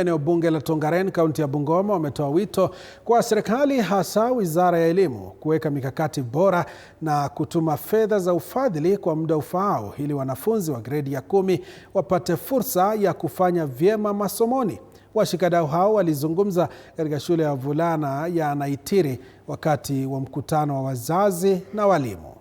Eneo bunge la Tongaren, kaunti ya Bungoma, wametoa wito kwa serikali, hasa wizara ya elimu, kuweka mikakati bora na kutuma fedha za ufadhili kwa muda ufaao ili wanafunzi wa gredi ya 10 wapate fursa ya kufanya vyema masomoni. Washikadau hao walizungumza katika shule ya wavulana ya Naitiri wakati wa mkutano wa wazazi na walimu.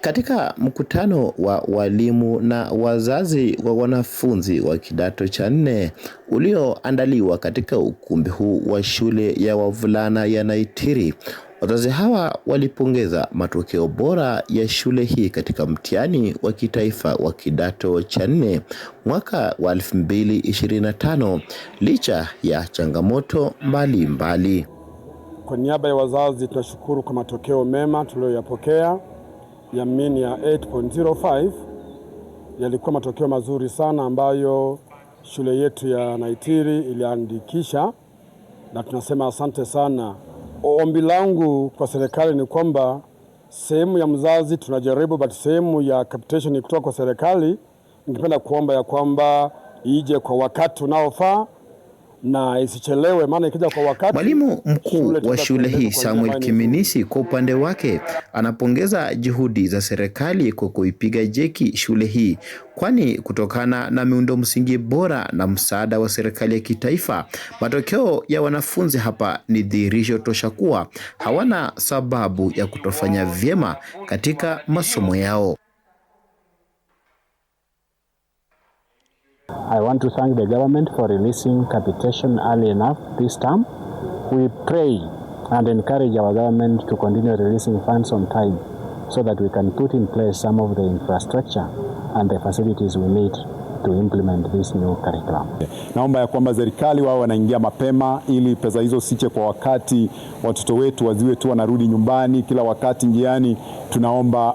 Katika mkutano wa walimu na wazazi wa wanafunzi wa kidato cha 4 ulioandaliwa katika ukumbi huu wa shule ya wavulana ya Naitiri, wazazi hawa walipongeza matokeo bora ya shule hii katika mtihani wa kitaifa wa kidato cha 4 mwaka wa 2025 licha ya changamoto mbalimbali. Kwa niaba ya wazazi tunashukuru kwa matokeo mema tuliyoyapokea ya mini ya 8.05. Yalikuwa matokeo mazuri sana ambayo shule yetu ya Naitiri iliandikisha, na tunasema asante sana. Ombi langu kwa serikali ni kwamba sehemu ya mzazi tunajaribu, but sehemu ya capitation kutoka kwa serikali ningependa kuomba ya kwamba ije kwa wakati unaofaa na isichelewe, maana ikija kwa wakati. Mwalimu mkuu wa shule hii Samuel Kiminisi kwa upande wake anapongeza juhudi za serikali kwa kuipiga jeki shule hii, kwani kutokana na miundo msingi bora na msaada wa serikali ya kitaifa, matokeo ya wanafunzi hapa ni dhihirisho tosha kuwa hawana sababu ya kutofanya vyema katika masomo yao. I want to thank the government for releasing capitation early enough this term. We pray and encourage our government to continue releasing funds on time so that we can put in place some of the infrastructure and the facilities we need to implement this new curriculum. Naomba ya kwamba serikali wao wanaingia mapema ili pesa hizo siche kwa wakati, watoto wetu waziwe tu wanarudi nyumbani kila wakati njiani. Tunaomba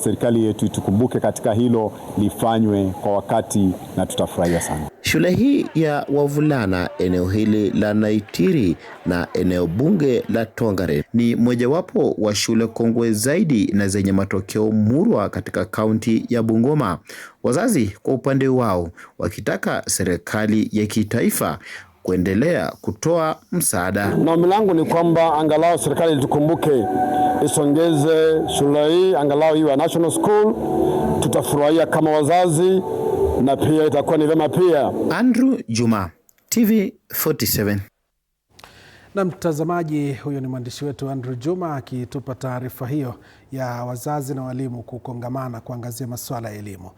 serikali yetu tukumbuke katika hilo, lifanywe kwa wakati na tutafurahia sana. Shule hii ya wavulana eneo hili la Naitiri na eneo bunge la Tongaren ni mojawapo wa shule kongwe zaidi na zenye matokeo murwa katika kaunti ya Bungoma. Wazazi kwa upande wao wakitaka serikali ya kitaifa kuendelea kutoa msaada. Na ombi langu ni kwamba angalau serikali tukumbuke, isongeze shule hii angalau iwe national school. Tutafurahia kama wazazi na pia itakuwa ni vema pia. Andrew Juma, TV47. Na mtazamaji, huyo ni mwandishi wetu Andrew Juma akitupa taarifa hiyo ya wazazi na walimu kukongamana kuangazia masuala ya elimu.